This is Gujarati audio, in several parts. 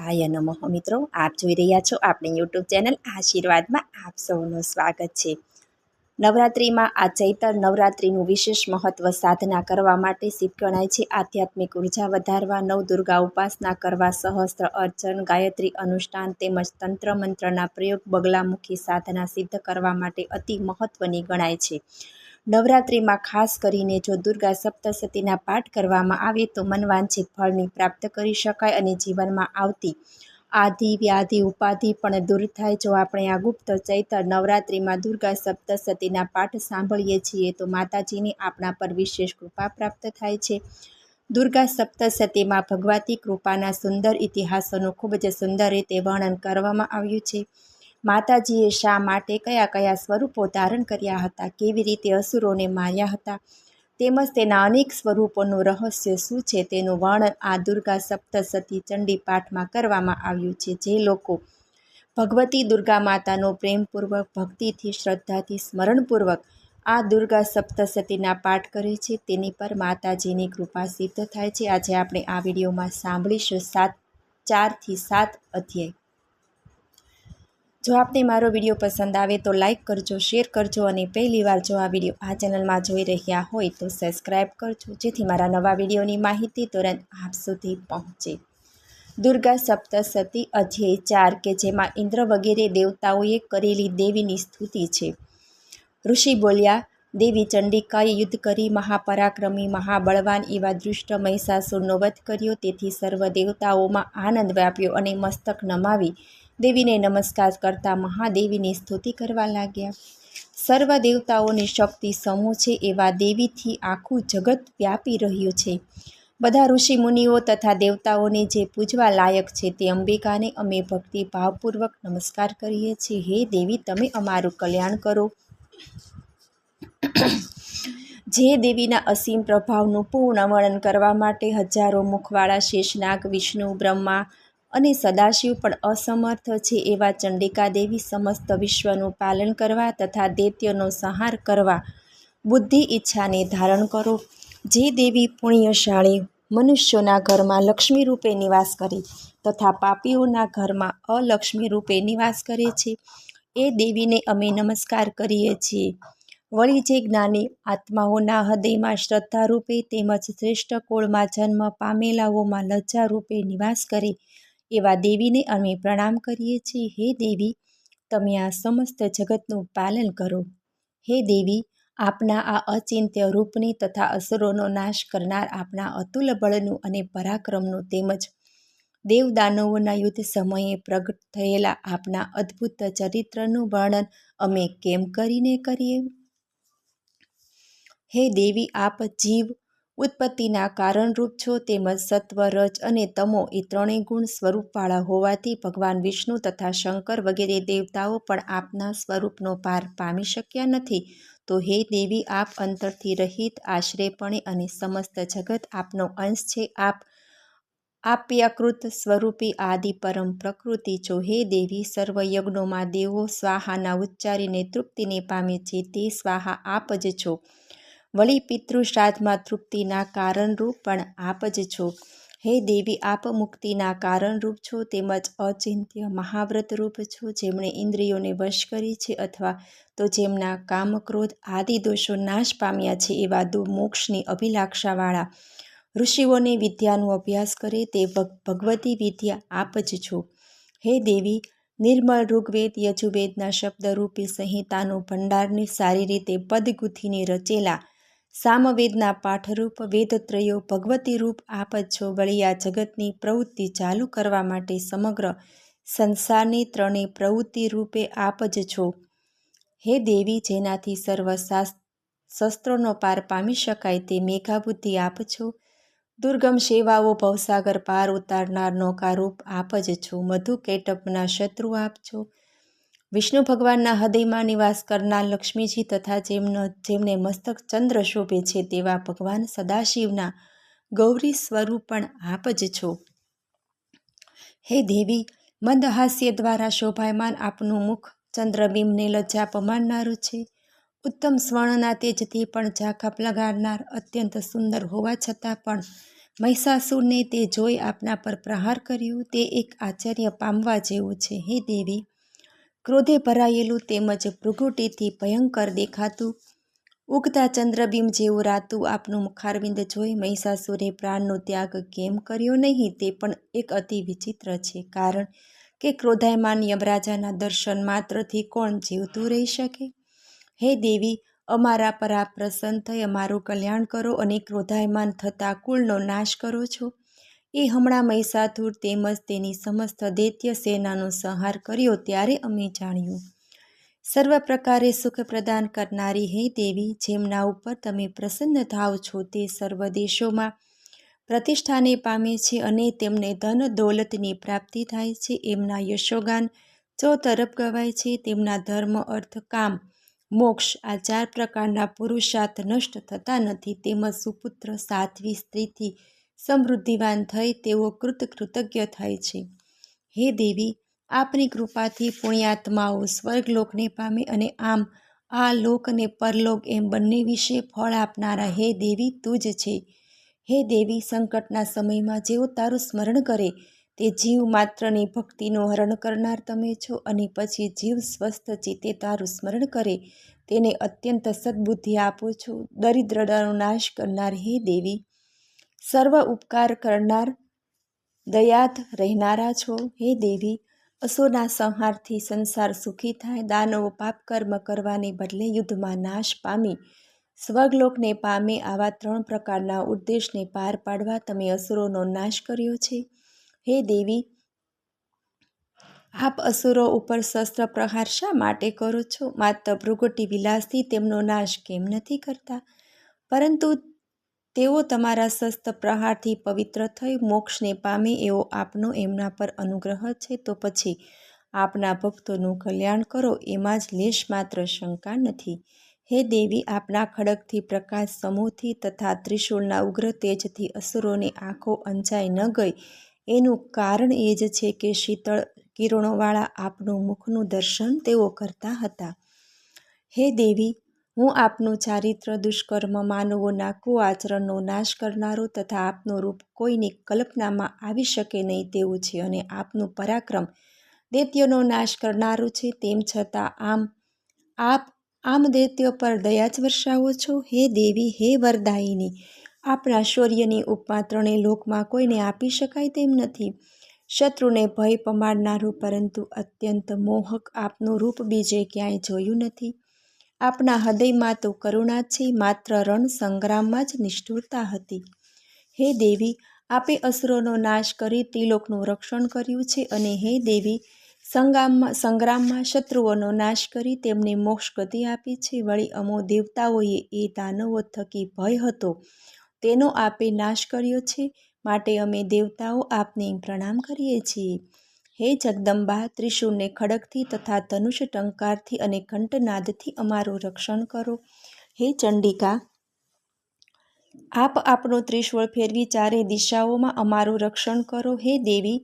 માતાય નમઃ મિત્રો, આપ જોઈ રહ્યા છો આપણી યુટ્યુબ ચેનલ આશીર્વાદમાં આપ સૌનું સ્વાગત છે। નવરાત્રિમાં આ ચૈત્ર નવરાત્રિનું વિશેષ મહત્વ સાધના કરવા માટે સિદ્ધ ગણાય છે। આધ્યાત્મિક ઉર્જા વધારવા, નવદુર્ગા ઉપાસના કરવા, સહસ્ત્ર અર્ચન, ગાયત્રી અનુષ્ઠાન તેમજ તંત્ર મંત્રના પ્રયોગ, બગલામુખી સાધના સિદ્ધ કરવા માટે અતિ મહત્વની ગણાય છે। નવરાત્રિમાં ખાસ કરીને જો દુર્ગા સપ્તશતીના પાઠ કરવામાં આવે તો મનવાંછિત ફળની પ્રાપ્ત કરી શકાય અને જીવનમાં આવતી આદિ વ્યાધિ ઉપાધિ પણ દૂર થાય। જો આપણે આ ગુપ્ત ચૈત્ર નવરાત્રિમાં દુર્ગા સપ્તશતીના પાઠ સાંભળીએ છીએ તો માતાજીની આપણા પર વિશેષ કૃપા પ્રાપ્ત થાય છે। દુર્ગા સપ્તશતીમાં ભગવતી કૃપાના સુંદર ઇતિહાસોનું ખૂબ જ સુંદર રીતે વર્ણન કરવામાં આવ્યું છે। માતાજીએ શા માટે કયા કયા સ્વરૂપો ધારણ કર્યા હતા, કેવી રીતે અસુરોને માર્યા હતા, તેમજ તેના અનેક સ્વરૂપોનું રહસ્ય શું છે તેનું વર્ણન આ દુર્ગા સપ્તશતી ચંડી પાઠમાં કરવામાં આવ્યું છે। જે લોકો ભગવતી દુર્ગા માતાનો પ્રેમપૂર્વક, ભક્તિથી, શ્રદ્ધાથી, સ્મરણપૂર્વક આ દુર્ગા સપ્તશતીના પાઠ કરે છે તેની પર માતાજીની કૃપા સિદ્ધ થાય છે। આજે આપણે આ વિડીયોમાં સાંભળીશું 4 થી 7 અધ્યાય। જો આપને મારો વિડીયો પસંદ આવે તો લાઇક કરજો, શેર કરજો અને પહેલીવાર જો આ વિડીયો આ ચેનલમાં જોઈ રહ્યા હોય તો સબસ્ક્રાઈબ કરજો, જેથી મારા નવા વિડીયોની માહિતી તુરંત આપ સુધી પહોંચે। દુર્ગા સપ્તશતી અધ્યાય 4 કે જેમાં ઇન્દ્ર વગેરે દેવતાઓએ કરેલી દેવીની સ્તુતિ છે। ઋષિ બોલ્યા, દેવી ચંડિકાએ યુદ્ધ કરી મહાપરાક્રમી મહાબળવાન એવા દુષ્ટ મહિષાસુરનો વધ કર્યો। તેથી સર્વ દેવતાઓમાં આનંદ વ્યાપ્યો અને મસ્તક નમાવી દેવીને નમસ્કાર કરતા મહાદેવીની સ્તુતિ કરવા લાગ્યા। સર્વ દેવતાઓની શક્તિ સમૂહ છે એવા દેવીથી આખું જગત વ્યાપી રહ્યું છે। બધા ઋષિ મુનિઓ તથા દેવતાઓને જે પૂજવા લાયક છે તે અંબિકાને અમે ભક્તિ ભાવપૂર્વક નમસ્કાર કરીએ છીએ। હે દેવી, તમે અમારું કલ્યાણ કરો। જે દેવીના અસીમ પ્રભાવનું પૂર્ણ વર્ણન કરવા માટે હજારો મુખવાળા શેષનાગ, વિષ્ણુ, બ્રહ્મા અને સદાશિવ પણ અસમર્થ છે એવા ચંડિકા દેવી સમસ્ત વિશ્વનું પાલન કરવા તથા દૈત્યનો સંહાર કરવા બુદ્ધિ ઈચ્છાને ધારણ કરો। જે દેવી પુણ્યશાળી મનુષ્યોના ઘરમાં લક્ષ્મી રૂપે નિવાસ કરે તથા પાપીઓના ઘરમાં અલક્ષ્મી રૂપે નિવાસ કરે છે એ દેવીને અમે નમસ્કાર કરીએ છીએ। વળી જે જ્ઞાની આત્માઓના હૃદયમાં શ્રદ્ધા રૂપે તેમજ શ્રેષ્ઠ કુળમાં જન્મ પામેલાઓમાં લજ્જા રૂપે નિવાસ કરે એવા દેવીને અમે પ્રણામ કરીએ છીએ। હે દેવી, તમે આ સમસ્ત જગતનું પાલન કરો। હે દેવી, આપના આ અચિંત્ય રૂપની તથા અસુરોનો નાશ કરનાર આપના અતુલ બળનું અને પરાક્રમનું તેમજ દેવદાનવોના યુદ્ધ સમયે પ્રગટ થયેલા આપના અદ્ભુત ચરિત્રનું વર્ણન અમે કેમ કરીને કરીએ? હે દેવી, આપ જીવ ઉત્પત્તિના કારણરૂપ છો તેમજ સત્વ, રજ અને તમો એ ત્રણેય ગુણ સ્વરૂપવાળા હોવાથી ભગવાન વિષ્ણુ તથા શંકર વગેરે દેવતાઓ પણ આપના સ્વરૂપનો પાર પામી શક્યા નથી। તો હે દેવી, આપ અંતરથી રહિત, આશ્રયપણે અને સમસ્ત જગત આપનો અંશ છે। આપ આપ્યાકૃત સ્વરૂપી આદિ પરમ પ્રકૃતિ છો। હે દેવી, સર્વ યજ્ઞોમાં દેવો સ્વાહાના ઉચ્ચારીને તૃપ્તિને પામે છે તે સ્વાહા આપ જ છો। વળી પિતૃશ્રાદ્ધમાં તૃપ્તિના કારણરૂપ પણ આપ જ છો। હે દેવી, આપ મુક્તિના કારણરૂપ છો તેમજ અચિંત્ય મહાવ્રત રૂપ છો। જેમણે ઇન્દ્રિયોને વશ કરી છે અથવા તો જેમના કામ ક્રોધ આદિ દોષો નાશ પામ્યા છે એવા મોક્ષની અભિલાષાવાળા ઋષિઓને વિદ્યાનો અભ્યાસ કરે તે ભગવતી વિદ્યા આપ જ છો। હે દેવી, નિર્મળ ઋગ્વેદ યજુર્વેદના શબ્દરૂપી સંહિતાનું ભંડારને સારી રીતે પદગુંથીને રચેલા સામવેદના પાઠરૂપ વેદત્રયો ભગવતી રૂપ આપ જ છો। વળી આ જગતની પ્રવૃત્તિ ચાલુ કરવા માટે સમગ્ર સંસારની ત્રણેય પ્રવૃત્તિ રૂપે આપ જ છો। હે દેવી, જેનાથી સર્વ શસ્ત્રોનો પાર પામી શકાય તે મેઘાબુદ્ધિ આપ છો। દુર્ગમ સેવાઓ ભવસાગર પાર ઉતારનાર નૌકારૂપ આપ જ છો। મધુ કૈટભના શત્રુ આપ છો। વિષ્ણુ ભગવાનના હૃદયમાં નિવાસ કરનાર લક્ષ્મીજી તથા જેમને મસ્તક ચંદ્ર શોભે છે તેવા ભગવાન સદાશિવના ગૌરી સ્વરૂપ પણ આપ જ છો। હે દેવી, મંદ હાસ્ય દ્વારા શોભાયમાન આપનું મુખ ચંદ્રબિંબને લજ્જા પમાડનારું છે। ઉત્તમ સ્વર્ણના તેજથી પણ ઝાંખા લગાડનાર અત્યંત સુંદર હોવા છતાં પણ મહિષાસુરને તે જોઈ આપના પર પ્રહાર કર્યો તે એક આશ્ચર્ય પામવા જેવું છે. હે દેવી, ક્રોધે ભરાયેલું તેમજ ભૃગુટીથી ભયંકર દેખાતું ઉગતા ચંદ્રબિંબ જેવું રાતું આપનું મુખારવિંદ જોઈ મહિષાસુરે પ્રાણનો ત્યાગ કેમ કર્યો નહીં તે પણ એક અતિ વિચિત્ર છે. કારણ કે ક્રોધાયમાન યમરાજાના દર્શન માત્રથી કોણ જીવતું રહી શકે? હે દેવી, અમારા પર આપ પ્રસન્ન થઈ અમારું કલ્યાણ કરો અને ક્રોધાયમાન થતા કુળનો નાશ કરો છો. એ હમણાં મહિષાસુર તેમજ તેની સમસ્ત દૈત્ય સેનાનો સંહાર કર્યો ત્યારે અમે જાણ્યું. સર્વ પ્રકારે સુખ પ્રદાન કરનારી હે દેવી, જેમના ઉપર તમે પ્રસન્ન થાવ છો તે સર્વ દેશોમાં પ્રતિષ્ઠાને પામે છે અને તેમને ધન દૌલતની પ્રાપ્તિ થાય છે. એમના યશોગાન ચોતરફ ગવાય છે. તેમના ધર્મ, અર્થ, કામ, મોક્ષ આ 4 પ્રકારના પુરુષાર્થ નષ્ટ થતા નથી. તેમજ સુપુત્ર સાધ્વી સ્ત્રીથી સમૃદ્ધિવાન થઈ તેઓ કૃતજ્ઞ થાય છે. હે દેવી, આપની કૃપાથી પુણ્યાત્માઓ સ્વર્ગલોકને પામે અને આમ આ લોક અને પરલોક એમ બંને વિશે ફળ આપનારા હે દેવી તું જ છે. હે દેવી, સંકટના સમયમાં જેઓ તારું સ્મરણ કરે તે જીવ માત્રની ભક્તિનું હરણ કરનાર તમે છો અને પછી જીવ સ્વસ્થ ચિત્તે તારું સ્મરણ કરે તેને અત્યંત સદબુદ્ધિ આપો છો. દરિદ્રતાનો નાશ કરનાર હે દેવી, સર્વ ઉપકાર કરનાર દયાદ રહેનારા છો. હે દેવી, અસુરના સંહારથી સંસાર સુખી થાય. દાનવો પાપકર્મ કરવાને બદલે યુદ્ધમાં નાશ પામી સ્વર્ગલોકને પામે આવા 3 પ્રકારના ઉદ્દેશને પાર પાડવા તમે અસુરોનો નાશ કર્યો છે. હે દેવી, આપ અસુરો ઉપર શસ્ત્ર પ્રહાર શા માટે કરો છો? માત્ર ભૃગુટી વિલાસથી તેમનો નાશ કેમ નથી કરતા? પરંતુ તેઓ તમારા શસ્ત્ર પ્રહારથી પવિત્ર થઈ મોક્ષને પામે એવો આપનો એમના પર અનુગ્રહ છે. તો પછી આપના ભક્તોનું કલ્યાણ કરો એમાં જ લેશ માત્ર શંકા નથી. હે દેવી, આપના ખડગથી, પ્રકાશ સમૂહથી તથા ત્રિશૂળના ઉગ્ર તેજથી અસુરોની આંખો અંજાઈ ન ગઈ એનું કારણ એ જ છે કે શીતળ કિરણોવાળા આપનું મુખનું દર્શન તેઓ કરતા હતા. હે દેવી, હું આપનું ચારિત્ર, દુષ્કર્મ, માનવોના કુઆચરણનો નાશ કરનારું તથા આપનું રૂપ કોઈની કલ્પનામાં આવી શકે નહીં તેવું છે અને આપનું પરાક્રમ દૈત્યોનો નાશ કરનારું છે. તેમ છતાં આપ આમ દૈત્યો પર દયા જ વર્ષાવો છો. હે દેવી, હે વરદાયિની, આપના શૌર્યની ઉપમા 3 લોકમાં કોઈને આપી શકાય તેમ નથી. શત્રુને ભય પમાડનારું પરંતુ અત્યંત મોહક આપનું રૂપ બીજે ક્યાંય જોયું નથી. આપના હૃદયમાં તો કરુણા છે, માત્ર રણ સંગ્રામમાં જ નિષ્ઠુરતા હતી. હે દેવી, આપે અસુરોનો નાશ કરી ત્રિલોકનું રક્ષણ કર્યું છે અને હે દેવી, સંગ્રામમાં શત્રુઓનો નાશ કરી તેમને મોક્ષ ગતિ આપી છે. વળી અમો દેવતાઓએ એ દાનવો થકી ભય હતો તેનો આપે નાશ કર્યો છે. માટે અમે દેવતાઓ આપને પ્રણામ કરીએ છીએ. હે જગદંબા, ત્રિશૂળને ખડગથી તથા ધનુષ ટંકારથી અને ઘંટનાદથી અમારું રક્ષણ કરો. હે ચંડિકા, આપ આપણું ત્રિશૂળ ફેરવી 4 દિશાઓમાં અમારું રક્ષણ કરો. હે દેવી,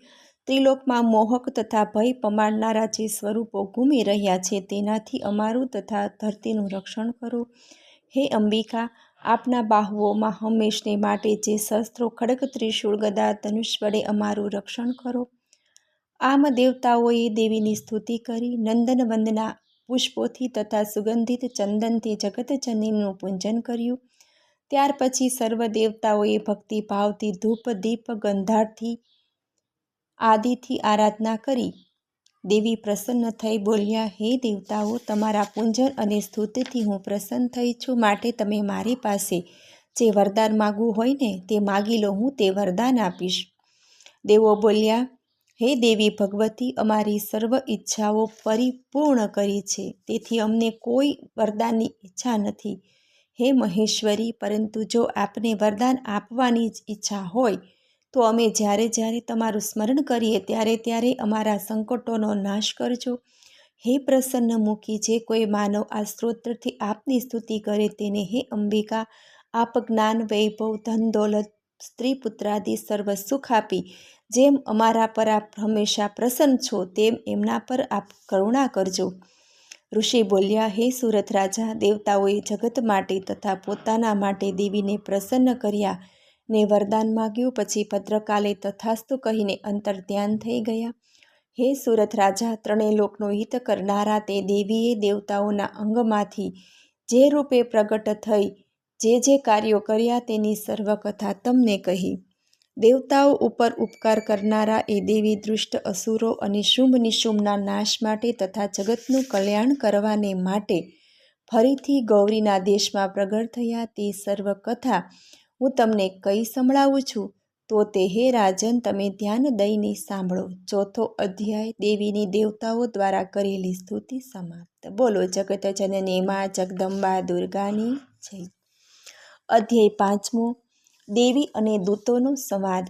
ત્રિલોકમાં મોહક તથા ભય પમાડનારા જે સ્વરૂપો ઘૂમી રહ્યા છે તેનાથી અમારું તથા ધરતીનું રક્ષણ કરો. હે અંબિકા, આપના બાહુઓમાં હંમેશને માટે જે શસ્ત્રો ખડગ, ત્રિશૂળ, ગદા, ધનુષ વડે અમારું રક્ષણ કરો. આમ દેવતાઓએ દેવીની સ્તુતિ કરી. નંદન વંદના પુષ્પોથી તથા સુગંધિત ચંદનથી જગતજનનીનું પૂજન કર્યું. ત્યાર પછી સર્વ દેવતાઓએ ભક્તિભાવથી ધૂપ, દીપ, ગંધારથી આદિથી આરાધના કરી. દેવી પ્રસન્ન થઈ બોલ્યા, હે દેવતાઓ, તમારા પૂજન અને સ્તુતિથી હું પ્રસન્ન થઈ છું. માટે તમે મારી પાસે જે વરદાન માગવું હોય ને તે માગી લો, હું તે વરદાન આપીશ. દેવો બોલ્યા, હે દેવી ભગવતી, અમારી સર્વ ઈચ્છાઓ પરિપૂર્ણ કરી છે, તેથી અમને કોઈ વરદાનની ઈચ્છા નથી. હે મહેશ્વરી, પરંતુ જો આપને વરદાન આપવાની જ ઈચ્છા હોય તો અમે જ્યારે જ્યારે તમારું સ્મરણ કરીએ ત્યારે ત્યારે અમારા સંકટોનો નાશ કરજો. હે પ્રસન્ન મુખી, જે કોઈ માનવ આ સ્તોત્રથી આપની સ્તુતિ કરે તેને હે અંબિકા આપ જ્ઞાન, વૈભવ, ધન દૌલત, સ્ત્રી પુત્રાદિ સર્વ સુખ આપી જેમ અમારા પર આપ હંમેશા પ્રસન્ન છો તેમ એમના પર આપ કરુણા કરજો. ઋષિ બોલ્યા, હે સુરથ રાજા, દેવતાઓએ જગત માટે તથા પોતાના માટે દેવીને પ્રસન્ન કર્યા ને વરદાન માગ્યું. પછી ભદ્રકાલે તથાસ્તુ કહીને અંતર્ધ્યાન થઈ ગયા. હે સુરથ રાજા, ત્રણેય લોકનો હિત કરનારા તે દેવીએ દેવતાઓના અંગમાંથી જે રૂપે પ્રગટ થઈ જે કાર્યો કર્યા તેની સર્વકથા તમને કહી. દેવતાઓ ઉપર ઉપકાર કરનારા એ દેવી દુષ્ટ અસુરો અને શુંભ નિશુંભના નાશ માટે તથા જગતનું કલ્યાણ કરવાને માટે ફરીથી ગૌરીના દેશમાં પ્રગટ થયા તે સર્વ કથા હું તમને કઈ સંભળાવું છું. તો તે હે રાજન, તમે ધ્યાન દઈને સાંભળો. ચોથો અધ્યાય દેવીની દેવતાઓ દ્વારા કરેલી સ્તુતિ સમાપ્ત. બોલો જગત જનની મા જગદંબા દુર્ગાની જય. અધ્યાય પાંચમો, દેવી અને દૂતોનો સંવાદ.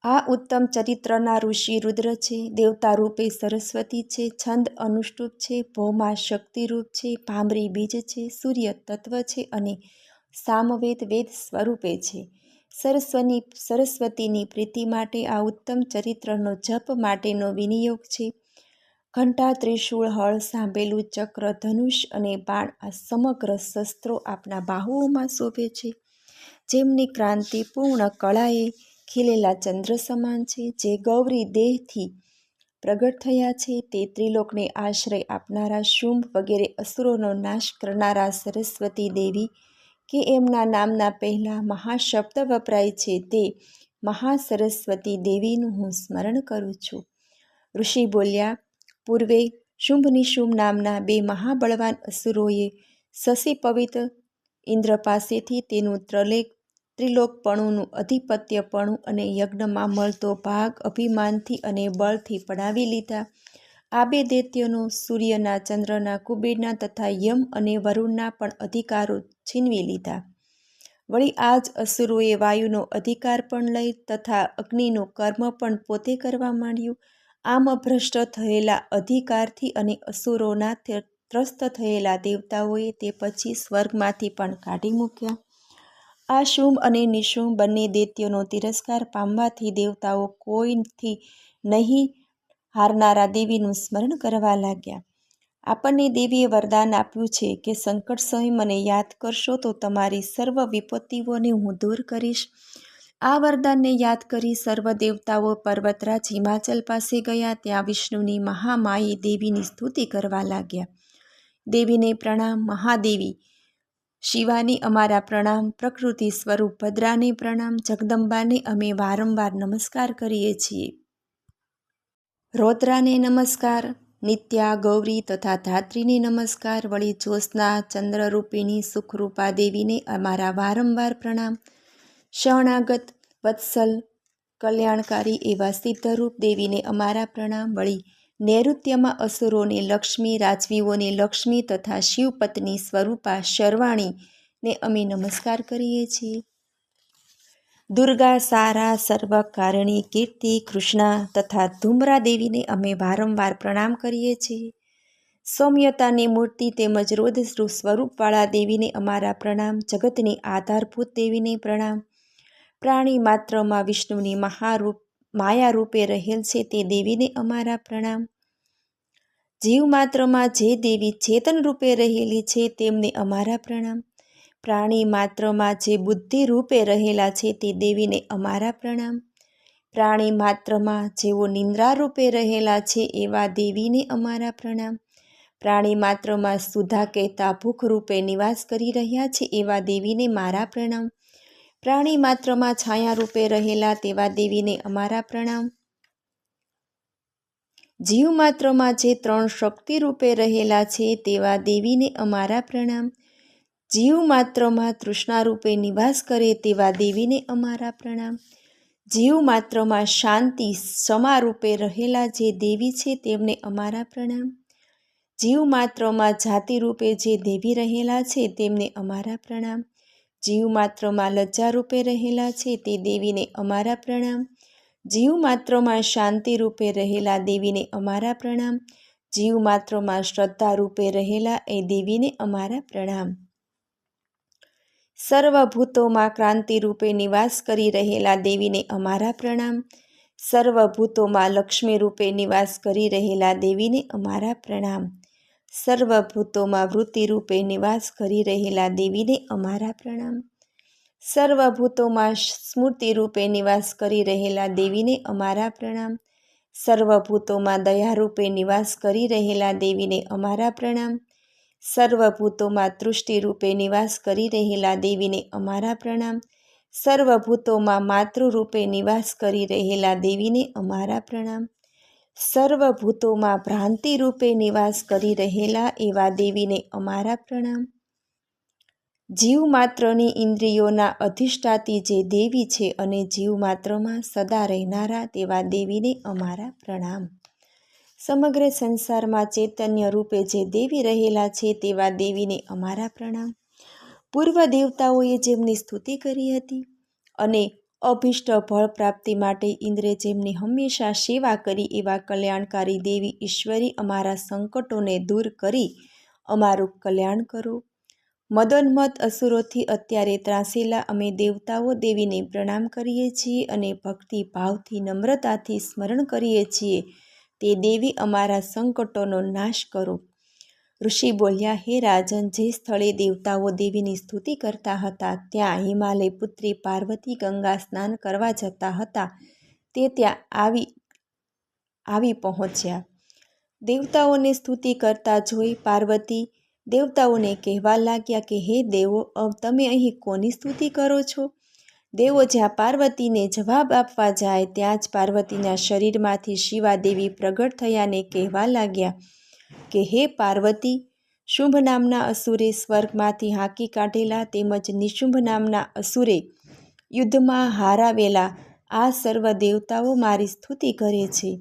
આ ઉત્તમ ચરિત્રના ઋષિ રુદ્ર છે, દેવતા રૂપે સરસ્વતી છે, છંદ અનુષ્ટુપ છે, ભૌમા શક્તિરૂપ છે, ભામરી બીજ છે, સૂર્ય તત્વ છે અને સામવેદ વેદ સ્વરૂપે છે. સરસ્વતીની પ્રીતિ માટે આ ઉત્તમ ચરિત્રનો જપ માટેનો વિનિયોગ છે. ઘંટા, ત્રિશૂળ, હળ, સાંભેલું, ચક્ર, ધનુષ અને બાણ આ સમગ્ર શસ્ત્રો આપના બાહુઓમાં શોભે છે, જેમની ક્રાંતિ પૂર્ણ કળાએ ખીલેલા ચંદ્ર સમાન છે. જે ગૌરી દેહથી પ્રગટ થયા છે તે ત્રિલોકને આશ્રય આપનારા શુંભ વગેરે અસુરોનો નાશ કરનારા સરસ્વતી દેવી કે એમના નામના પહેલા મહાશબ્દ વપરાય છે તે મહાસરસ્વતી દેવીનું હું સ્મરણ કરું છું. ઋષિ બોલ્યા, પૂર્વે શુંભ નિશુંભ નામના બે મહાબળવાન અસુરોએ શશી પવિત્ર ઇન્દ્ર પાસેથી તેનું ત્રિલોકપણુંનું અધિપત્યપણું અને યજ્ઞમાં મળતો ભાગ અભિમાનથી અને બળથી પડાવી લીધા. આ બે દૈત્યોનો સૂર્યના, ચંદ્રના, કુબેરના તથા યમ અને વરુણના પણ અધિકારો છીનવી લીધા. વળી આ જ અસુરોએ વાયુનો અધિકાર પણ લઈ તથા અગ્નિનું કર્મ પણ પોતે કરવા માંડ્યું. આમ ભ્રષ્ટ થયેલા અધિકારથી અને અસુરોના ત્રસ્ત થયેલા દેવતાઓએ તે પછી સ્વર્ગમાંથી પણ કાઢી મૂક્યા. આ શુંભ અને નિશુંભ બંને દૈત્યોનો તિરસ્કાર પામવાથી દેવતાઓ કોઈથી નહીં હારનારા દેવીનું સ્મરણ કરવા લાગ્યા. આપણને દેવીએ વરદાન આપ્યું છે કે સંકટ સમયે મને યાદ કરશો તો તમારી સર્વ વિપત્તિઓને હું દૂર કરીશ. આ વરદાનને યાદ કરી સર્વ દેવતાઓ પર્વતરાજ હિમાચલ પાસે ગયા. ત્યાં વિષ્ણુની મહામાયે દેવીની સ્તુતિ કરવા લાગ્યા. દેવીને પ્રણામ. મહાદેવી શિવાને અમારા પ્રણામ. પ્રકૃતિ સ્વરૂપ ભદ્રાને પ્રણામ. જગદંબાને અમે વારંવાર નમસ્કાર કરીએ છીએ. રૌદ્રાને નમસ્કાર. નિત્યા, ગૌરી તથા ધાત્રીને નમસ્કાર. વળી જ્યોત્સના ચંદ્રરૂપિણી સુખરૂપા દેવીને અમારા વારંવાર પ્રણામ. શરણાગત વત્સલ કલ્યાણકારી એવા સિદ્ધરૂપ દેવીને અમારા પ્રણામ. વળી નૈઋત્યમાં અસુરોને લક્ષ્મી, રાજવીઓને લક્ષ્મી તથા શિવપત્ની સ્વરૂપા શર્વાણીને અમે નમસ્કાર કરીએ છીએ. દુર્ગા, સારા, સર્વકારણી, કીર્તિ, કૃષ્ણા તથા ધૂમ્રા દેવીને અમે વારંવાર પ્રણામ કરીએ છીએ. સૌમ્યતાની મૂર્તિ તેમજ રોધ સ્વરૂપવાળા દેવીને અમારા પ્રણામ. જગતની આધારભૂત દેવીને પ્રણામ. પ્રાણી માત્રમાં વિષ્ણુની માયા રૂપે રહેલ છે તે દેવીને અમારા પ્રણામ. જીવ માત્રમાં જે દેવી ચેતન રૂપે રહેલી છે તેમને અમારા પ્રણામ. પ્રાણી માત્રમાં જે બુદ્ધિ રૂપે રહેલા છે તે દેવીને અમારા પ્રણામ. પ્રાણી માત્રમાં જેઓ નિંદ્રા રૂપે રહેલા છે એવા દેવીને અમારા પ્રણામ. પ્રાણી માત્રમાં સુધા કહેતા ભૂખ રૂપે નિવાસ કરી રહ્યા છે એવા દેવીને મારા પ્રણામ. પ્રાણી માત્રમાં છાયા રૂપે રહેલા તેવા દેવીને અમારા પ્રણામ. જીવ માત્રમાં જે ત્રણ શક્તિ રૂપે રહેલા છે તેવા દેવીને અમારા પ્રણામ. જીવ માત્રમાં તૃષ્ણા રૂપે નિવાસ કરે તેવા દેવીને અમારા પ્રણામ. જીવ માત્રમાં શાંતિ, ક્ષમા રૂપે રહેલા જે દેવી છે તેમને અમારા પ્રણામ. જીવ માત્રમાં જાતિ રૂપે જે દેવી રહેલા છે તેમને અમારા પ્રણામ. જીવ માત્રમાં લજ્જા રૂપે રહેલા છે તે દેવીને અમારા પ્રણામ. જીવ માત્રમાં શાંતિ રૂપે રહેલા દેવીને અમારા પ્રણામ. જીવ માત્રમાં શ્રદ્ધા રૂપે રહેલા એ દેવીને અમારા પ્રણામ. સર્વભૂતોમાં ક્રાંતિ રૂપે નિવાસ કરી રહેલા દેવીને અમારા પ્રણામ. સર્વભૂતોમાં લક્ષ્મી રૂપે નિવાસ કરી રહેલા દેવીને અમારા પ્રણામ. સર્વભૂતોમાં વૃત્તિ રૂપે નિવાસ કરી રહેલા દેવીને અમારા પ્રણામ. સર્વભૂતોમાં સ્મૃતિરૂપે નિવાસ કરી રહેલા દેવીને અમારા પ્રણામ. સર્વભૂતોમાં દયારૂપે નિવાસ કરી રહેલા દેવીને અમારા પ્રણામ. સર્વભૂતોમાં તૃષ્ટિરૂપે નિવાસ કરી રહેલા દેવીને અમારા પ્રણામ. સર્વભૂતોમાં માતૃરૂપે નિવાસ કરી રહેલા દેવીને અમારા પ્રણામ. સર્વભૂતોમાં ભ્રાંતિરૂપે નિવાસ કરી રહેલા એવા દેવીને અમારા પ્રણામ. જીવમાત્રની ઇન્દ્રિયોના અધિષ્ઠાતી જે દેવી છે અને જીવમાત્રમાં સદા રહેનારા તેવા દેવીને અમારા પ્રણામ. સમગ્ર સંસારમાં ચૈતન્ય રૂપે જે દેવી રહેલા છે તેવા દેવીને અમારા પ્રણામ. પૂર્વ દેવતાઓએ જેમની સ્તુતિ કરી હતી અને અભિષ્ટ ફળ પ્રાપ્તિ માટે ઇન્દ્રે જેમની હંમેશા સેવા કરી એવા કલ્યાણકારી દેવી ઈશ્વરી અમારા સંકટોને દૂર કરી અમારું કલ્યાણ કરો. મદોન્મત્ત અસુરોથી અત્યારે ત્રાસેલા અમે દેવતાઓ દેવીને પ્રણામ કરીએ છીએ અને ભક્તિ ભાવથી નમ્રતાથી સ્મરણ કરીએ છીએ. તે દેવી અમારા સંકટોનો નાશ કરો. ઋષિ બોલ્યા, હે રાજન, જે સ્થળે દેવતાઓ દેવીની સ્તુતિ કરતા હતા ત્યાં હિમાલય પુત્રી પાર્વતી ગંગા સ્નાન કરવા જતા હતા તે ત્યાં આવી પહોંચ્યા. દેવતાઓને સ્તુતિ કરતા જોઈ પાર્વતી દેવતાઓને કહેવા લાગ્યા કે હે દેવો, તમે અહીં કોની સ્તુતિ કરો છો? દેવો જ્યાં પાર્વતીને જવાબ આપવા જાય ત્યાં જ પાર્વતીના શરીરમાંથી શિવાદેવી પ્રગટ થયાને કહેવા લાગ્યા કે હે પાર્વતી, શુંભ નામના અસુરે સ્વર્ગમાંથી હાંકી કાઢેલા તેમજ નિશુંભ નામના અસુરે યુદ્ધમાં હારાવેલા આ સર્વ દેવતાઓ મારી સ્તુતિ કરે છે.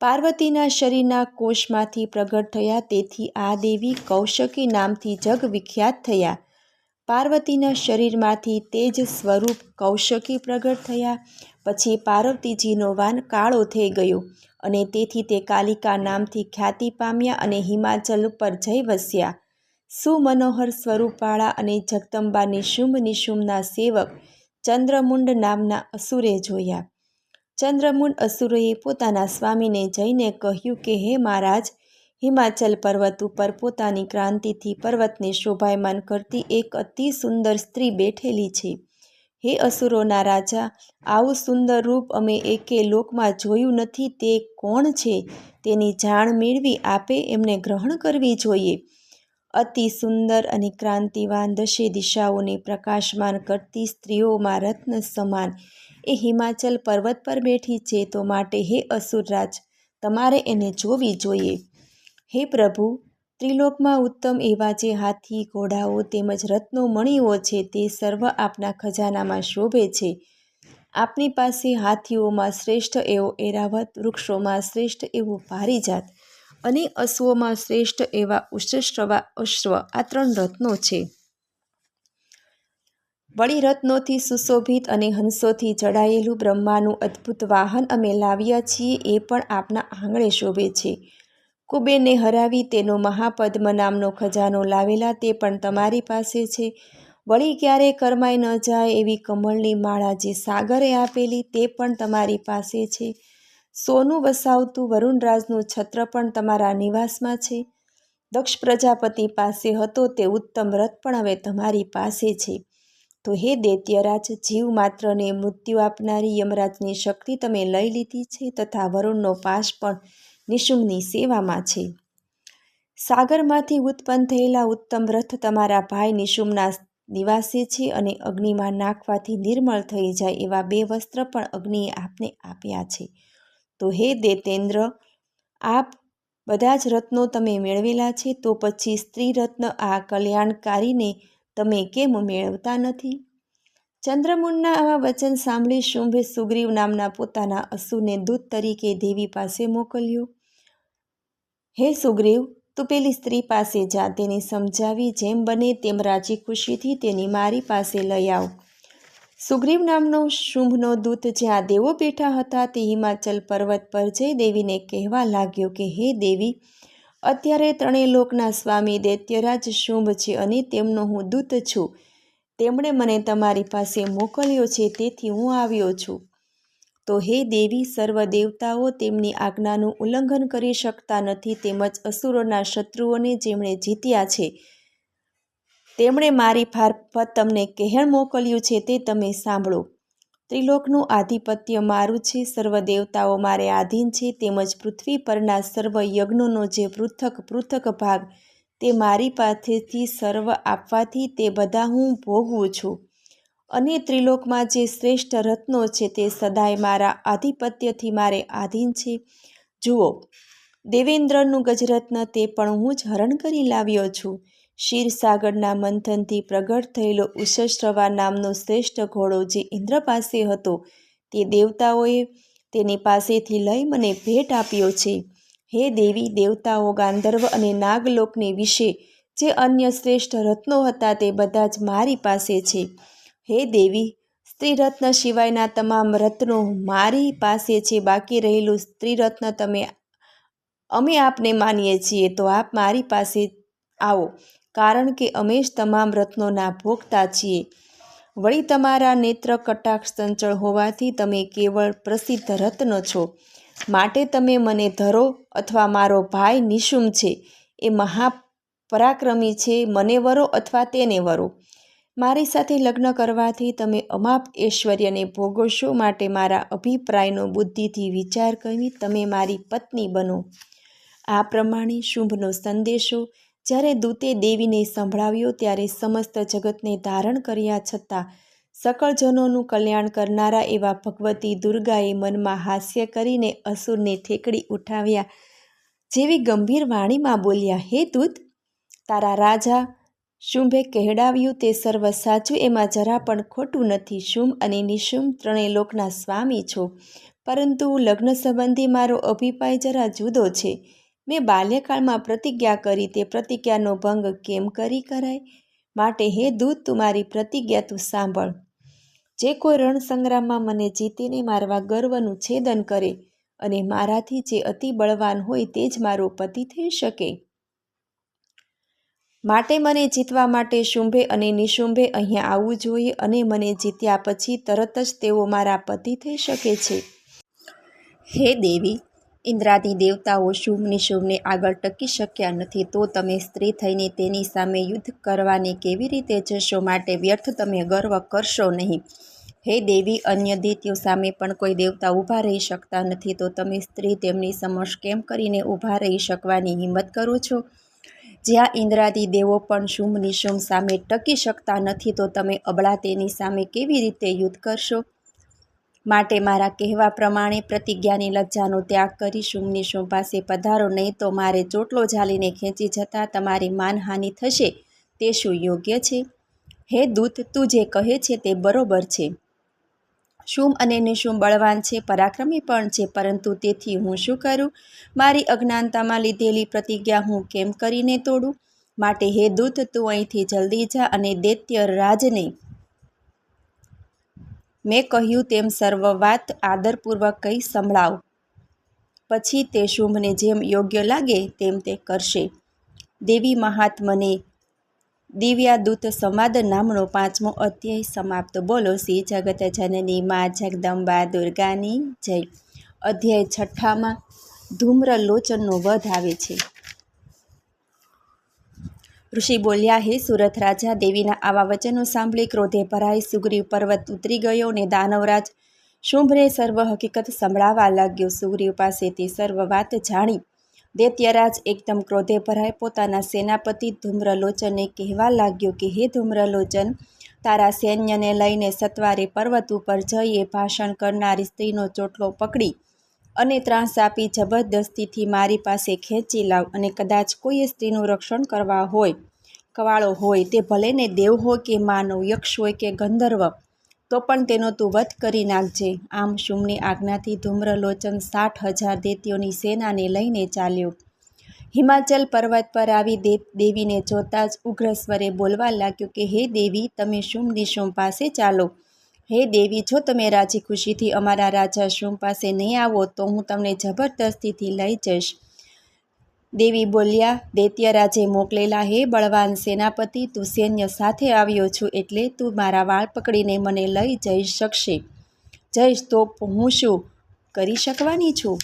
પાર્વતીના શરીરના કોષમાંથી પ્રગટ થયા તેથી આ દેવી કૌશકી નામથી જગ વિખ્યાત થયા. પાર્વતીના શરીરમાંથી તેજ સ્વરૂપ કૌશકી પ્રગટ થયા. પછી પાર્વતીજીનો વાન કાળો થઈ ગયો અને તેથી તે કાલિકા નામથી ખ્યાતિ પામ્યા અને હિમાચલ ઉપર જઈ વસ્યા. સુમનોહર સ્વરૂપવાળા અને જગદંબા નિશુંભના સેવક ચંદ્રમુંડ નામના અસુરે જોયા. ચંદ્રમુંડ અસુરોએ પોતાના સ્વામીને જઈને કહ્યું કે હે મહારાજ, હિમાચલ પર્વત ઉપર પોતાની ક્રાંતિથી પર્વતને શોભાયમાન કરતી એક અતિ સુંદર સ્ત્રી બેઠેલી છે. હે અસુરોના રાજા, આવું સુંદર રૂપ અમે એકે લોકમાં જોયું નથી. તે કોણ છે તેની જાણ મેળવી આપે એમને ગ્રહણ કરવી જોઈએ. અતિ સુંદર અને ક્રાંતિવાન દશે દિશાઓને પ્રકાશમાન કરતી સ્ત્રીઓમાં રત્ન સમાન એ હિમાચલ પર્વત પર બેઠી છે. તો માટે હે અસુરરાજ, તમારે એને જોવી જોઈએ. હે પ્રભુ, ત્રિલોકમાં ઉત્તમ એવા જે હાથી, ઘોડાઓ તેમજ રત્નો મણીઓ છે તે સર્વ આપના ખજાનામાં શોભે છે. આપની પાસે હાથીઓમાં શ્રેષ્ઠ એવો એરાવત, વૃક્ષોમાં શ્રેષ્ઠ એવો પારિજાત અને અશ્વોમાં શ્રેષ્ઠ એવા ઉષશ્રવા અશ્વ, આ 3 રત્નો છે. વળી રત્નોથી સુશોભિત અને હંસોથી જડાયેલું બ્રહ્માનું અદ્ભુત વાહન અમે લાવ્યા છીએ, એ પણ આપના આંગણે શોભે છે. કુબેરને હરાવી તેનો મહાપદ્મ નામનો ખજાનો લાવેલા તે પણ તમારી પાસે છે. વળી ક્યારેય કરમાઈ ન જાય એવી કમળની માળા જે સાગરે આપેલી તે પણ તમારી પાસે છે. સોનું વસાવતું વરુણરાજનું છત્ર પણ તમારા નિવાસમાં છે. દક્ષ પ્રજાપતિ પાસે હતો તે ઉત્તમ રથ પણ હવે તમારી પાસે છે. તો હે દૈત્યરાજ, જીવ માત્રને મૃત્યુ આપનારી યમરાજની શક્તિ તમે લઈ લીધી છે તથા વરુણનો પાશ પણ નિશુંભની સેવામાં છે. સાગરમાંથી ઉત્પન્ન થયેલા ઉત્તમ રથ તમારા ભાઈ નિશુંભના નિવાસે છે અને અગ્નિમાં નાખવાથી નિર્મળ થઈ જાય એવા 2 વસ્ત્ર પણ અગ્નિએ આપને આપ્યા છે. તો હે દૈતેન્દ્ર, આપ બધા જ રત્નો તમે મેળવેલા છે, તો પછી સ્ત્રી રત્ન આ કલ્યાણકારીને તમે કેમ મેળવતા નથી? ચંદ્રમુંડના આવા વચન સાંભળી શુંભે સુગ્રીવ નામના પોતાના અસુરને દૂત તરીકે દેવી પાસે મોકલ્યો. હે સુગ્રીવ, તું પેલી સ્ત્રી પાસે જા, તેને સમજાવી જેમ બને તેમ રાજી ખુશીથી તેની મારી પાસે લઈ આવ. સુગ્રીવ નામનો શુંભનો દૂત જ્યાં દેવો બેઠા હતા તે હિમાચલ પર્વત પર જઈ દેવીને કહેવા લાગ્યો કે હે દેવી, અત્યારે 3 લોકના સ્વામી દૈત્યરાજ શુંભ છે અને તેમનો હું દૂત છું. તેમણે મને તમારી પાસે મોકલ્યો છે, તેથી હું આવ્યો છું. તો હે દેવી, સર્વ દેવતાઓ તેમની આજ્ઞાનું ઉલ્લંઘન કરી શકતા નથી, તેમજ અસુરોના શત્રુઓને જેમણે જીત્યા છે તેમણે મારી મારફત તમને કહેણ મોકલ્યું છે તે તમે સાંભળો. ત્રિલોકનું આધિપત્ય મારું છે, સર્વ દેવતાઓ મારે આધીન છે, તેમજ પૃથ્વી પરના સર્વ યજ્ઞોનો જે પૃથક પૃથક ભાગ તે મારી પાસેથી સર્વ આપવાથી તે બધા હું ભોગવું છું. અને ત્રિલોકમાં જે શ્રેષ્ઠ રત્નો છે તે સદાય મારા આધિપત્યથી મારે આધીન છે. જુઓ, દેવેન્દ્રનું ગજરત્ન તે પણ હું જ હરણ કરી લાવ્યો છું. ક્ષીરસાગરના મંથનથી પ્રગટ થયેલો ઉષશ્રવા નામનો શ્રેષ્ઠ ઘોડો જે ઇન્દ્ર પાસે હતો તે દેવતાઓએ તેની પાસેથી લઈ મને ભેટ આપ્યો છે. હે દેવી, દેવતાઓ, ગાંધર્વ અને નાગલોકને વિશે જે અન્ય શ્રેષ્ઠ રત્નો હતા તે બધા જ મારી પાસે છે. હે દેવી, સ્ત્રીરત્ન સિવાયના તમામ રત્નો મારી પાસે છે. બાકી રહેલું સ્ત્રીરત્ન અમે આપને માનીએ છીએ, તો આપ મારી પાસે આવો, કારણ કે અમે જ તમામ રત્નોના ભોગતા છીએ. વળી તમારા નેત્ર કટાક્ષ ચંચળ હોવાથી તમે કેવળ પ્રસિદ્ધ રત્ન છો, માટે તમે મને ધરો, અથવા મારો ભાઈ નિશુંભ છે એ મહાપરાક્રમી છે, મને વરો અથવા તેને વરો. મારી સાથે લગ્ન કરવાથી તમે અમાપ ઐશ્વર્યને ભોગવશો, માટે મારા અભિપ્રાયનો બુદ્ધિથી વિચાર કરી તમે મારી પત્ની બનો. આ પ્રમાણે શુંભનો સંદેશો જ્યારે દૂતે દેવીને સંભળાવ્યો ત્યારે સમસ્ત જગતને ધારણ કર્યા છતાં સકળ જનોનું કલ્યાણ કરનારા એવા ભગવતી દુર્ગાએ મનમાં હાસ્ય કરીને અસુરને ઠેકડી ઉઠાવ્યા જેવી ગંભીર વાણીમાં બોલ્યા, હે દૂત, તારા રાજા શુંભે કહેડાવ્યું તે સર્વ સાચું, એમાં જરા પણ ખોટું નથી. શુંભ અને નિશુંભ ત્રણેય લોકના સ્વામી છો, પરંતુ લગ્ન સંબંધી મારો અભિપ્રાય જરા જુદો છે. મેં બાલ્યકાળમાં પ્રતિજ્ઞા કરી, તે પ્રતિજ્ઞાનો ભંગ કેમ કરી કરાય? માટે હે દૂત, તું મારી પ્રતિજ્ઞા તું સાંભળ. જે કોઈ રણસંગ્રામમાં મને જીતીને મારવા ગર્વનું છેદન કરે અને મારાથી જે અતિ બળવાન હોય તે જ મારો પતિ થઈ શકે. માટે મને જીતવા માટે શુંભે અને નિશુંભે અહીંયા આવવું જોઈએ, અને મને જીત્યા પછી તરત જ તેઓ મારા પતિ થઈ શકે છે. હે દેવી, ઇન્દ્રાદિ દેવતાઓ શુંભ નિશુંભને આગળ ટકી શક્યા નથી, તો તમે સ્ત્રી થઈને તેની સામે યુદ્ધ કરવાને કેવી રીતે જશો? માટે વ્યર્થ તમે ગર્વ કરશો નહીં. હે દેવી, અન્ય દૈત્યો સામે પણ કોઈ દેવતા ઊભા રહી શકતા નથી, તો તમે સ્ત્રી તેમની સમક્ષ કેમ કરીને ઊભા રહી શકવાની હિંમત કરો છો? જ્યાં ઇન્દ્રાદિ દેવો પણ શુંભ નિશુંભ સામે ટકી શકતા નથી, તો તમે અબળા તેની સામે કેવી રીતે યુદ્ધ કરશો? માટે મારા કહેવા પ્રમાણે પ્રતિજ્ઞાની લજ્જાનો ત્યાગ કરી શુંભ નિશુંભ પાસે પધારો, નહીં તો મારે ચોટલો ઝાલીને ખેંચી જતાં તમારી માનહાનિ થશે. તે શું યોગ્ય છે? હે દૂત, તું જે કહે છે તે બરોબર છે. શુંભ અને નિશુંભ બળવાન છે, પરાક્રમી પણ છે, પરંતુ તેથી હું શું કરું? મારી અજ્ઞાનતામાં લીધેલી પ્રતિજ્ઞા હું કેમ કરીને તોડું? માટે હે દૂત, તું અહીંથી જલ્દી જા અને દૈત્ય રાજને મેં કહ્યું તેમ સર્વ વાત આદરપૂર્વક કહી સંભળાવ. પછી તે શુંભને જેમ યોગ્ય લાગે તેમ તે કરશે. દેવી મહાત્મને દિવ્યાદૂત સંવાદ નામનો 5મો અધ્યાય સમાપ્ત. બોલો શ્રી જગત જનની મા જગદંબા દુર્ગાની જય. અધ્યાય 6માં ધૂમ્રલોચનનો વધ આવે છે. ઋષિ બોલ્યા, હે સુરથ રાજા, દેવીના આવા વચનો સાંભળી ક્રોધે ભરાઈ સુગ્રીવ પર્વત ઉતરી ગયો ને દાનવરાજ શુંભને સર્વ હકીકત સંભળાવવા લાગ્યો. સુગ્રીવ પાસેથી સર્વ વાત જાણી દૈત્યરાજ એકદમ ક્રોધે ભરાઈ પોતાના સેનાપતિ ધૂમ્રલોચનને કહેવા લાગ્યો કે હે ધૂમ્રલોચન, તારા સૈન્યને લઈને સત્વારે પર્વત ઉપર જઈએ ભાષણ કરનારી સ્ત્રીનો ચોટલો પકડી અને ત્રાસ આપી જબરદસ્તીથી મારી પાસે ખેંચી લાવ. અને કદાચ કોઈ સ્ત્રીનું રક્ષણ કરવા હોય કવાળો હોય, તે ભલે ને દેવ હોય કે માનવ, યક્ષ હોય કે ગંધર્વ, તો પણ તેનો તું વધ કરી નાખજે. આમ શુંભની આજ્ઞાથી ધૂમ્રલોચન 60,000 દૈત્યોની સેનાને લઈને ચાલ્યો. હિમાચલ પર્વત પર આવી દેવીને જોતા જ ઉગ્ર સ્વરે બોલવા લાગ્યો કે હે દેવી, તમે શુંભ નિશુંભ પાસે ચાલો. હે દેવી, જો તમે રાજી ખુશીથી અમારા રાજા શુંભ પાસે નહીં આવો તો હું તમને જબરદસ્તીથી લઈ જઈશ. દેવી બોલ્યા, દૈત્યરાજે મોકલેલા હે બળવાન સેનાપતિ, તું સૈન્ય સાથે આવ્યો છું, એટલે તું મારા વાળ પકડીને મને લઈ જઈ શકશે. જઈશ તો હું શું કરી શકવાની છું?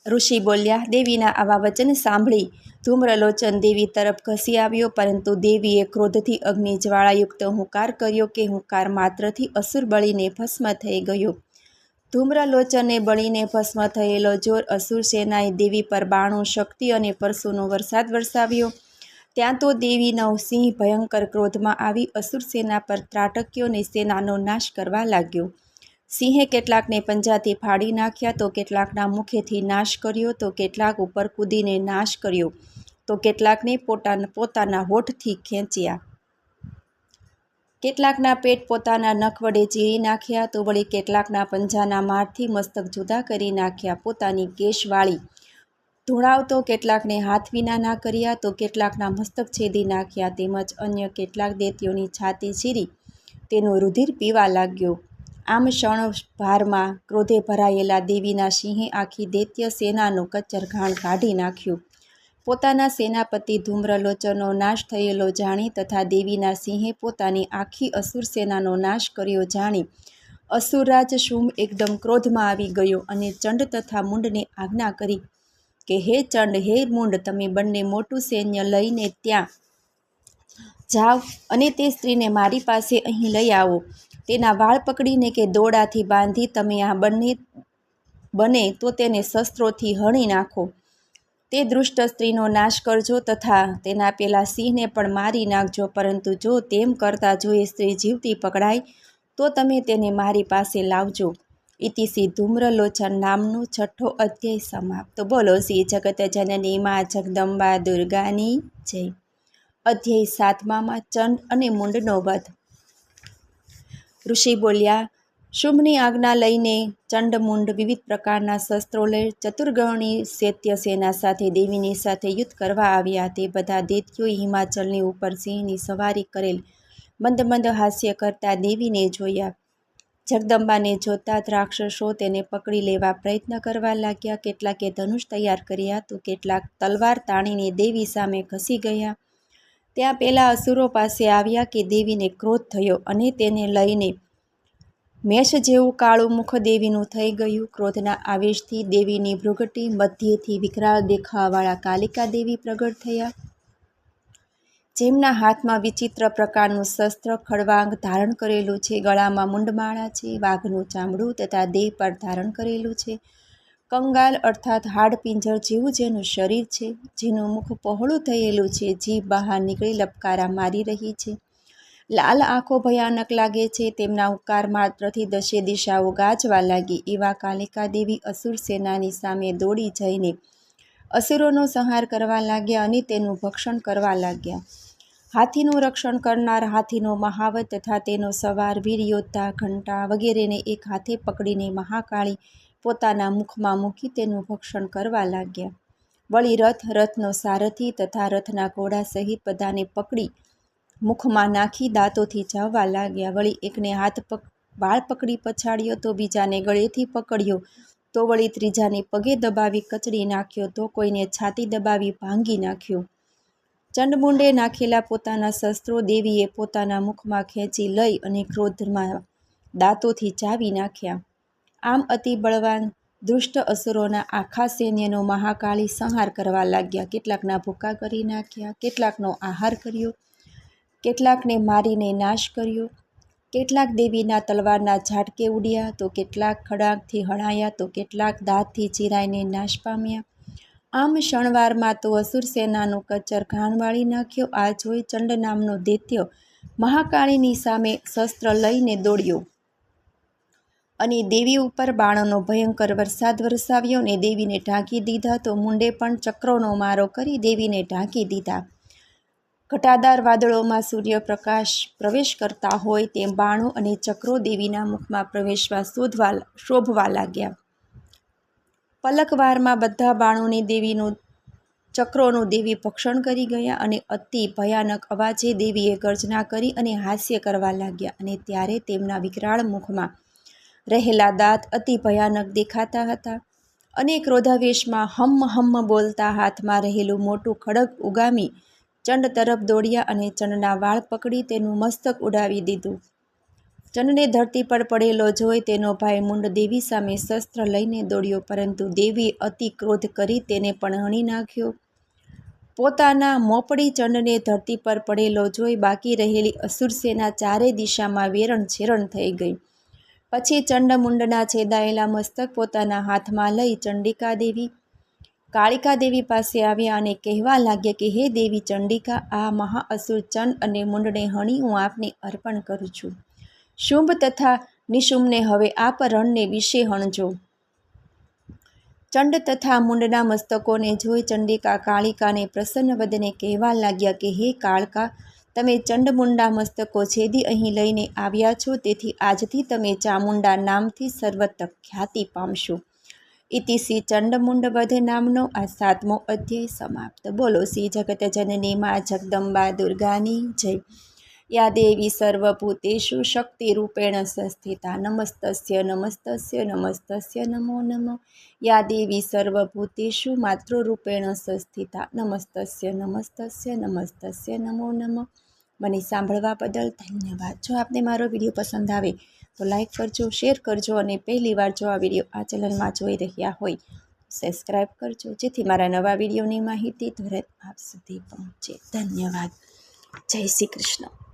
ઋષિ બોલ્યા, દેવીના આવા વચન સાંભળી ધૂમ્રલોચન દેવી તરફ ઘસી આવ્યો, પરંતુ દેવીએ ક્રોધથી અગ્નિ જ્વાળાયુક્ત હુંકાર કર્યો કે હુંકાર માત્રથી અસુર બળીને ભસ્મ થઈ ગયો. ધૂમ્રલોચને બળીને ભસ્મ થયેલો જોર અસુર સેનાએ દેવી પર બાણો, શક્તિ અને પરશુનો વરસાદ વરસાવ્યો. ત્યાં તો દેવીનો સિંહ ભયંકર ક્રોધમાં આવી અસુર સેના પર ત્રાટક્યો ને સેનાનો નાશ કરવા લાગ્યો. સિંહે કેટલાકને પંજાથી ફાડી નાખ્યા, તો કેટલાકના મુખેથી નાશ કર્યો, તો કેટલાક ઉપર કૂદીને નાશ કર્યો, તો કેટલાકને પોતાના હોઠથી ખેંચ્યા, કેટલાકના પેટ પોતાના નખ વડે ચીરી નાખ્યા, તો વળી કેટલાકના પંજાના મારથી મસ્તક જુદા કરી નાખ્યા, પોતાની કેશ વાળી ધોળાવતો કેટલાકને હાથ વિના ના કર્યા, તો કેટલાકના મસ્તક છેદી નાખ્યા, તેમજ અન્ય કેટલાક દૈત્યોની છાતી ચીરી તેનું રુધિર પીવા લાગ્યો. આમ ક્ષણભારમાં ક્રોધે ભરાયેલા દેવીના સિંહે આખી દૈત્ય સેનાનું કચ્ચરઘાણ કાઢી નાખ્યું. પોતાના સેનાપતિ ધૂમ્રલોચનનો નાશ થયેલો જાણી તથા દેવીના સિંહે પોતાની આખી અસુર સેનાનો નાશ કર્યો જાણી અસુરરાજ શુંભ એકદમ ક્રોધમાં આવી ગયો અને ચંડ તથા મુંડને આજ્ઞા કરી કે હે ચંડ, હે મુંડ, તમે બંને મોટું સૈન્ય લઈને ત્યાં જાઓ અને તે સ્ત્રીને મારી પાસે અહીં લઈ આવો. તેના વાળ પકડીને કે દોરડાથી બાંધી તમે આ બને તો તેને શસ્ત્રોથી હણી નાખો. તે દુષ્ટ સ્ત્રીનો નાશ કરજો તથા તેના પેલા સિંહને પણ મારી નાખજો, પરંતુ જો તેમ કરતાં જો એ સ્ત્રી જીવતી પકડાય તો તમે તેને મારી પાસે લાવજો. ઇતિશ્રી ધૂમ્રલોચન નામનો 6ઠ્ઠો અધ્યાય સમાપ્ત. બોલો શ્રી જગત જનની મા જગદંબા દુર્ગાની જય. અધ્યાય 7માં ચંડ અને મુંડનો વધ. ઋષિ બોલ્યા, શુંભની આજ્ઞા લઈને ચંડ-મુંડ વિવિધ પ્રકારના શસ્ત્રો લઈ ચતુર્ગણી દૈત્ય સેના સાથે દેવીની સાથે યુદ્ધ કરવા આવ્યા. તે બધા દૈત્યોએ હિમાચલની ઉપર સિંહની સવારી કરેલ મંદ મંદ હાસ્ય કરતા દેવીને જોયા. જગદંબાને જોતા જ રાક્ષસો તેને પકડી લેવા પ્રયત્ન કરવા લાગ્યા. કેટલાકે ધનુષ તૈયાર કર્યા, તો કેટલાક તલવાર તાણીને દેવી સામે ઘસી ગયા. ત્યાં પેલા અસુરો પાસે આવ્યા કે દેવીને ક્રોધ થયો અને તેને લઈને મેષ જેવું કાળું મુખ દેવીનું થઈ ગયું. ક્રોધના આવેશથી દેવીની ભૃગટી મધ્યેથી વિકરાળ દેખાવાળા કાલિકા દેવી પ્રગટ થયા, જેમના હાથમાં વિચિત્ર પ્રકારનું શસ્ત્ર ખડવાંગ ધારણ કરેલું છે, ગળામાં મુંડમાળા છે, વાઘનું ચામડું તથા દેહ પર ધારણ કરેલું છે, કંગાલ અર્થાત હાડપિંજર જેવું જેનું શરીર છે, જેનું મુખ પહોળું થયેલું છે, જીભ બહાર નીકળી લપકારા મારી રહી છે, લાલ આંખો ભયાનક લાગે છે, તેમના ઉકાર માત્રથી દશે દિશાઓ ગાજવા લાગી. એવા કાલિકા દેવી અસુર સેનાની સામે દોડી જઈને અસુરોનો સંહાર કરવા લાગ્યા અને તેનું ભક્ષણ કરવા લાગ્યા. હાથીનું રક્ષણ કરનાર હાથીનો મહાવત તથા તેનો સવાર વીર યોદ્ધા ઘંટા વગેરેને એક હાથે પકડીને મહાકાળી પોતાના મુખમાં મૂકી તેનું ભક્ષણ કરવા લાગ્યા. વળી રથનો સારથી તથા રથના ઘોડા સહિત બધાને પકડી મુખમાં નાખી દાંતોથી ચાવવા લાગ્યા. વળી એકને વાળ પકડી પછાડ્યો, તો બીજાને ગળેથી પકડ્યો, તો વળી ત્રીજાને પગે દબાવી કચડી નાખ્યો, તો કોઈને છાતી દબાવી ભાંગી નાખ્યો. ચંડમુંડે નાખેલા પોતાના શસ્ત્રો દેવીએ પોતાના મુખમાં ખેંચી લઈ અને ક્રોધમાં દાંતોથી ચાવી નાખ્યા. આમ અતિ બળવાન દુષ્ટ અસુરોના આખા સૈન્યનો મહાકાળી સંહાર કરવા લાગ્યા. કેટલાકના ભૂકા કરી નાખ્યા, કેટલાકનો આહાર કર્યો, કેટલાકને મારીને નાશ કર્યો, કેટલાક દેવીના તલવારના ઝાટકે ઉડ્યા, તો કેટલાક ખડાકથી હણાયા, તો કેટલાક દાંતથી ચીરાઈને નાશ પામ્યા. આમ ક્ષણવારમાં તો અસુર સેનાનું કચ્ચર ઘાણ વાળી નાખ્યો. આ જોઈ ચંડ નામનો દૈત્ય મહાકાળીની સામે શસ્ત્ર લઈને દોડ્યો અને દેવી ઉપર બાણોનો ભયંકર વરસાદ વરસાવ્યો ને દેવીને ઢાંકી દીધા. તો મુંડે પણ ચક્રોનો મારો કરી દેવીને ઢાંકી દીધા. ઘટાદાર વાદળોમાં સૂર્યપ્રકાશ પ્રવેશ કરતા હોય તેમ બાણો અને ચક્રો દેવીના મુખમાં પ્રવેશવા શોભવા લાગ્યા. પલકવારમાં બધા બાણોને ચક્રોનું દેવી ભક્ષણ કરી ગયા અને અતિ ભયાનક અવાજે દેવીએ ગર્જના કરી અને હાસ્ય કરવા લાગ્યા. અને ત્યારે તેમના વિકરાળ મુખમાં રહેલા દાંત અતિ ભયાનક દેખાતા હતા અને ક્રોધાવેશમાં હમ હમ બોલતા હાથમાં રહેલું મોટું ખડગ ઉગામી ચંડ તરફ દોડ્યા અને ચંડના વાળ પકડી તેનું મસ્તક ઉડાવી દીધું. ચંડને ધરતી પર પડેલો જોઈ તેનો ભાઈ મુંડ દેવી સામે શસ્ત્ર લઈને દોડ્યો, પરંતુ દેવીએ અતિ ક્રોધ કરી તેને પણ હણી નાખ્યો. પોતાના મોપડી ચંડને ધરતી પર પડેલો જોઈ બાકી રહેલી અસુર સેના ચારે દિશામાં વેરણ ઝેરણ થઈ ગઈ. પછી ચંડમુંડના છેદાયેલા મસ્તક પોતાના હાથમાં લઈ ચંડિકા દેવી કાળિકા દેવી પાસે આવ્યા અને કહેવા લાગ્યા કે હે દેવી ચંડિકા, આ મહાઅસુર ચંડ અને મુંડને હણી હું આપને અર્પણ કરું છું. શુંભ તથા નિશુંભને હવે આપ રણને વિશે હણજો. ચંડ તથા મુંડના મસ્તકોને જોઈ ચંડિકા કાળિકાને પ્રસન્ન વદને કહેવા લાગ્યા કે હે કાળકા, તમે ચંડમુંડા મસ્તકો છેદી અહીં લઈને આવ્યા છો, તેથી આજથી તમે ચામુંડા નામથી સર્વત્ર ખ્યાતિ પામશો. ઇતિ શ્રી ચંડમુંડ વધ નામનો આ 7મો અધ્યાય સમાપ્ત. બોલો શ્રી જગત જનની મા જગદંબા દુર્ગાની જય. યા દેવી સર્વભૂતેષુ શક્તિરૂપેણ સંસ્થિતા નમસ્તસ્ય નમસ્તસ્ય નમસ્તસ્ય નમો નમઃ. યા દેવી સર્વભૂતેષુ માતૃરૂપેણ સંસ્થિતા નમસ્તસ્ય નમસ્તસ્ય નમસ્તસ્ય નમો નમઃ. મને સાંભળવા બદલ ધન્યવાદ. જો આપને મારો વિડીયો પસંદ આવે તો લાઈક કરજો, શેર કરજો અને પહેલીવાર જો આ વિડીયો આ ચેનલમાં જોઈ રહ્યા હોય સબસ્ક્રાઈબ કરજો, જેથી મારા નવા વિડીયોની માહિતી તુરંત આપ સુધી પહોંચે. ધન્યવાદ. જય શ્રી કૃષ્ણ.